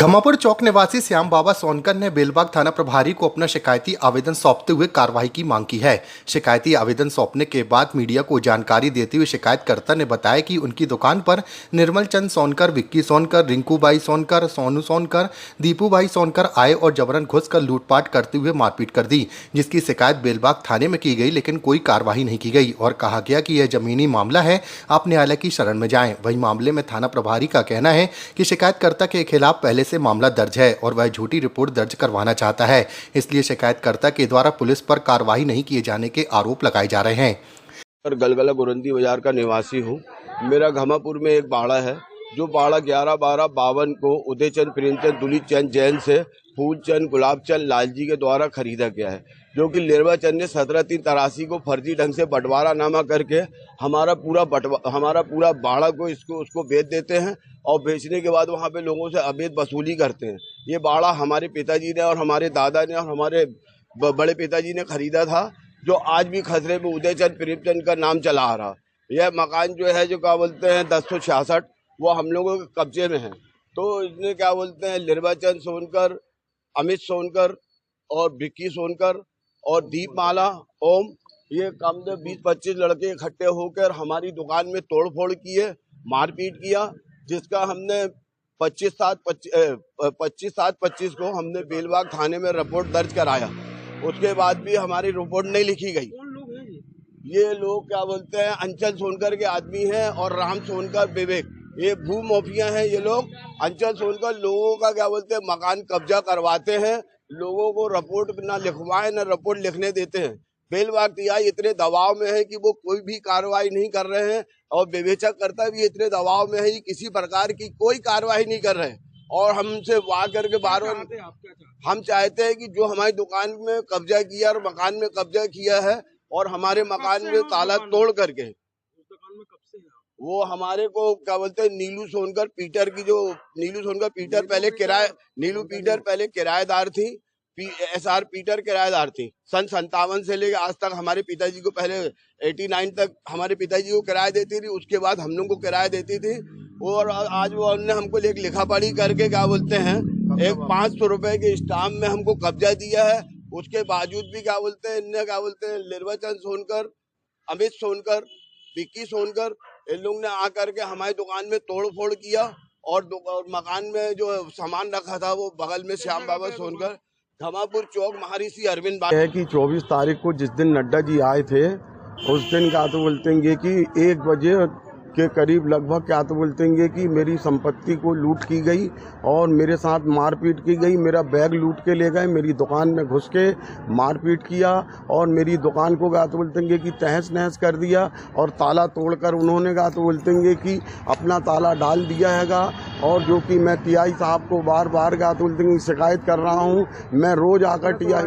घमापुर चौक निवासी श्याम बाबा सोनकर ने बेलबाग थाना प्रभारी को अपना शिकायती आवेदन सौंपते हुए कार्रवाई की मांग की है। शिकायती आवेदन सौंपने के बाद मीडिया को जानकारी देते हुए शिकायतकर्ता ने बताया कि उनकी दुकान पर निर्मल चंद सोनकर, विक्की सोनकर, रिंकूबाई सोनकर, सोनू सोनकर, दीपूबाई सोनकर आए और जबरन घुसकर लूटपाट करते हुए मारपीट कर दी, जिसकी शिकायत बेलबाग थाने में की गई, लेकिन कोई कार्रवाई नहीं की गई और कहा गया कि यह जमीनी मामला है, आप न्यायालय की शरण में जाएं। वहीं मामले में थाना प्रभारी का कहना है कि शिकायतकर्ता के खिलाफ पहले से मामला दर्ज है और वह झूठी रिपोर्ट दर्ज करवाना चाहता है, इसलिए शिकायतकर्ता के द्वारा पुलिस पर कार्रवाई नहीं किए जाने के आरोप लगाए जा रहे हैं। गलगला गुरंदी बाजार का निवासी हूँ। मेरा घमापुर में एक बाड़ा है, जो बाड़ा 11/12/52 को उदयचंद, प्रेमचंद, दुलीप चंद जैन से फूलचंद, गुलाबचंद, लालजी के द्वारा खरीदा गया है, जो कि निर्वाचन ने 17/3/83 को फर्जी ढंग से बंटवारा नामा करके हमारा पूरा बाड़ा को उसको बेच देते हैं और बेचने के बाद वहाँ पे लोगों से अवैध वसूली करते हैं। ये बाड़ा हमारे पिताजी ने और हमारे दादा ने और हमारे बड़े पिताजी ने खरीदा था, जो आज भी खसरे में उदयचंद, प्रेमचंद का नाम चला आ रहा। यह मकान जो है, जो क्या बोलते हैं 1066, वो हम लोगों के कब्जे में है। तो इसने क्या बोलते हैं निर्वाचन सोनकर, अमित सोनकर और विक्की सोनकर और दीपमाला ओम, ये कम से 20-25 लड़के इकट्ठे होकर हमारी दुकान में तोड़फोड़ किए, मारपीट किया, जिसका हमने 25/7/25 को हमने बेलबाग थाने में रिपोर्ट दर्ज कराया। उसके बाद भी हमारी रिपोर्ट नहीं लिखी गई। ये लोग क्या बोलते हैं अंचल सोनकर के आदमी हैं और राम सोनकर, विवेक, ये भू माफिया हैं। ये लोग अंचल सोनकर लोगों का क्या बोलते हैं मकान कब्जा करवाते हैं, लोगों को रिपोर्ट ना लिखवाए ना रिपोर्ट लिखने देते हैं। बेलबाग टीआई इतने दबाव में है कि वो कोई भी कार्रवाई नहीं कर रहे हैं और विवेचक करता भी इतने दबाव में है कि किसी प्रकार की कोई कार्रवाई नहीं कर रहे हैं। और हमसे वाह करके बार हम चाहते हैं कि जो हमारी दुकान में कब्जा किया और मकान में कब्जा किया है और हमारे मकान में ताला तोड़ करके, वो हमारे को क्या बोलते हैं नीलू सोनकर पीटर की, जो नीलू सोनकर पीटर पहले किराएदार थी, SR पीटर किराएदार थी। सन 57 से लेकर आज तक हमारे पिताजी को, पहले 89 तक हमारे पिताजी को किराया देती थी, उसके बाद हम लोग को किराया देती थी। और आज वो हमने हमको एक लिखा पढ़ी करके क्या बोलते हैं एक 500 रुपए के स्टाम्प में हमको कब्जा दिया है। उसके बावजूद भी क्या बोलते हैं इनने क्या बोलते हैं निर्वाचन सोनकर, अमित सोनकर, विक्की सोनकर, इन लोग ने आकर के हमारी दुकान में तोड़-फोड़ किया और मकान में जो सामान रखा था वो बगल में श्याम बाबा सोनकर, घमापुर चौक, महर्षि अरविंद है कि 24 तारीख को जिस दिन नड्डा जी आए थे, उस दिन क्या तो बोलते हैं कि 1 बजे के करीब लगभग क्या तो बोलते हैं कि मेरी संपत्ति को लूट की गई और मेरे साथ मारपीट की गई। मेरा बैग लूट के ले गए, मेरी दुकान में घुस के मारपीट किया और मेरी दुकान को क्या तो बोलते हैं कि तहस नहस कर दिया और ताला तोड़कर उन्होंने क्या तो बोलते हैं कि अपना ताला डाल दिया हैगा। और जो कि मैं टीआई साहब को बार बार क्या तो बोलते हैं शिकायत कर रहा हूँ, मैं रोज आकर टीआई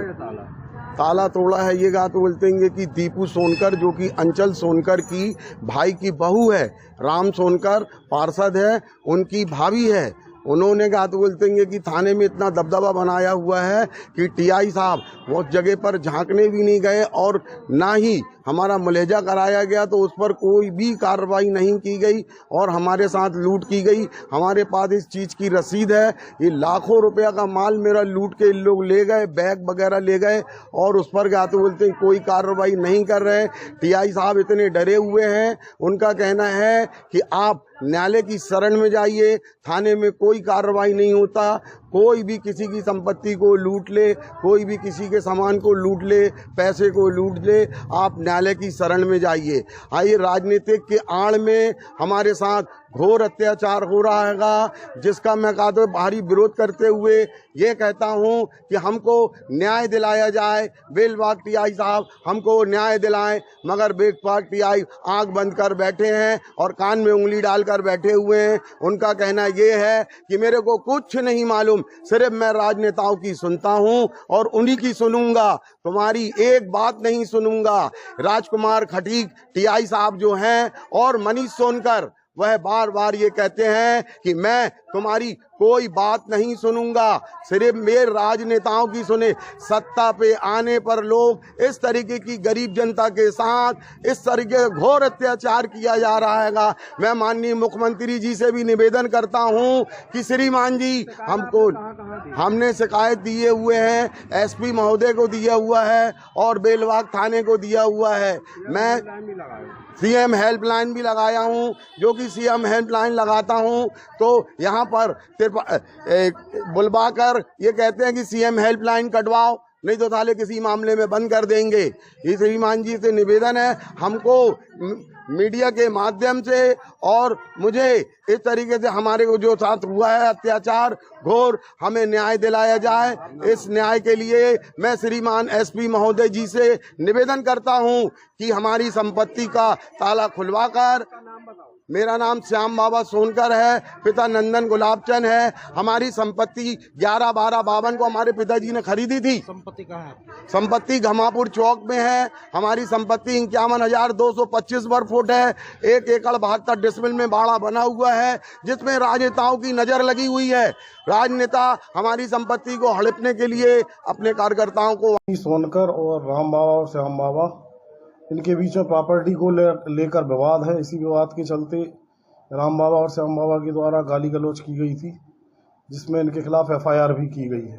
ताला तोड़ा है। ये क्या तो बोलते हैं कि दीपू सोनकर, जो कि अंचल सोनकर की भाई की बहू है, राम सोनकर पार्षद है, उनकी भाभी है, उन्होंने क्या तो बोलते हैं कि थाने में इतना दबदबा बनाया हुआ है कि टीआई साहब वो जगह पर झांकने भी नहीं गए और ना ही हमारा मुलहजा कराया गया, तो उस पर कोई भी कार्रवाई नहीं की गई और हमारे साथ लूट की गई। हमारे पास इस चीज़ की रसीद है, ये लाखों रुपया का माल मेरा लूट के इन लोग ले गए, बैग वगैरह ले गए और उस पर क्या तो बोलते हैं कोई कार्रवाई नहीं कर रहे। टीआई साहब इतने डरे हुए हैं, उनका कहना है कि आप न्यायालय की शरण में जाइए, थाने में कोई कार्रवाई नहीं होता, कोई भी किसी की संपत्ति को लूट ले, कोई भी किसी के सामान को लूट ले, पैसे को लूट ले, आप न्यायालय की शरण में जाइए। आइए, राजनीतिक के आड़ में हमारे साथ घोर अत्याचार हो रहा हैगा, जिसका मैं कहा तो भारी विरोध करते हुए ये कहता हूं कि हमको न्याय दिलाया जाए। बेलबाग टीआई साहब हमको न्याय दिलाएं, मगर बेलबाग टीआई आंख बंद कर बैठे हैं और कान में उंगली डालकर बैठे हुए हैं। उनका कहना ये है कि मेरे को कुछ नहीं मालूम, सिर्फ मैं राजनेताओं की सुनता हूं और उन्हीं की सुनूंगा, तुम्हारी एक बात नहीं सुनूंगा। राजकुमार खटीक टीआई साहब जो हैं और मनीष सोनकर, वह बार बार ये कहते हैं कि मैं तुम्हारी कोई बात नहीं सुनूंगा, सिर्फ मेरे राजनेताओं की सुने। सत्ता पे आने पर लोग इस तरीके की गरीब जनता के साथ इस तरीके का घोर अत्याचार किया जा रहा है। मैं माननीय मुख्यमंत्री जी से भी निवेदन करता हूं कि श्रीमान जी, हमने शिकायत दिए हुए हैं, एसपी महोदय को दिया हुआ है और बेलबाग थाने को दिया हुआ है। मैं सीएम हेल्पलाइन भी लगाया हूं, जो कि सीएम हेल्पलाइन लगाता हूं तो यहाँ पर बुलवाकर ये कहते हैं कि सीएम हेल्पलाइन कटवाओ, नहीं तो साले किसी मामले में बंद कर देंगे। ये श्रीमान जी से निवेदन है, हमको मीडिया के माध्यम से और मुझे इस तरीके से हमारे को जो साथ हुआ है अत्याचार घोर, हमें न्याय दिलाया जाए। इस न्याय के लिए मैं श्रीमान एसपी महोदय जी से निवेदन करता हूं कि हमारी संपत्ति का ताला खुलवाकर। मेरा नाम श्याम बाबा सोनकर है, पिता नंदन गुलाबचंद है। हमारी संपत्ति 11/12/52 को हमारे पिताजी ने खरीदी थी। संपत्ति कहाँ है? संपत्ति घमापुर चौक में है। हमारी संपत्ति 51,225 वर्ग फुट है। 1 एकड़ 72 डिसमिल में बाड़ा बना हुआ है, जिसमें राजनेताओं की नजर लगी हुई है। राजनेता हमारी संपत्ति को हड़पने के लिए अपने कार्यकर्ताओं को। सोनकर और राम बाबा और श्याम बाबा, इनके बीच में प्रॉपर्टी को लेकर विवाद है। इसी विवाद के चलते राम बाबा और श्याम बाबा के द्वारा गाली गलौज की गई थी, जिसमें इनके खिलाफ एफआईआर भी की गई है।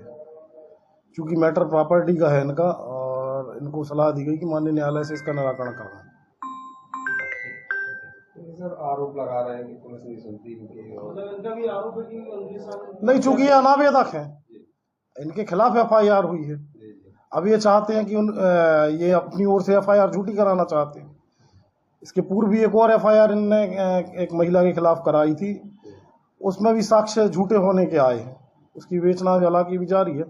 क्योंकि मैटर प्रॉपर्टी का है इनका, और इनको सलाह दी गई कि माननीय न्यायालय से इसका निराकरण करना। सर आरोप लगा रहे हैं कि पुलिस नहीं सुनती इनका भी आरोप है कि नहीं, चूंकि ये अनावेदक है, इनके खिलाफ एफआईआर हुई है। अब ये चाहते हैं कि ये अपनी ओर से एफआईआर झूठी कराना चाहते हैं। इसके पूर्व भी एक और एफआईआर इनने एक महिला के खिलाफ कराई थी, उसमें भी साक्ष्य झूठे होने के आए हैं। उसकी विवेचना हालांकि भी जारी है,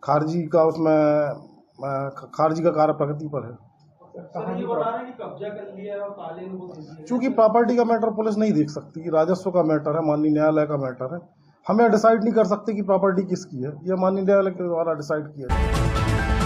खारिजी का उसमें खारिजी का कार्य प्रगति पर है। चूंकि प्रॉपर्टी का मैटर पुलिस नहीं देख सकती, राजस्व का मैटर है, माननीय न्यायालय का मैटर है। हमें डिसाइड नहीं कर सकते कि प्रॉपर्टी किसकी है, यह माननीय न्यायालय के द्वारा डिसाइड किया जाए।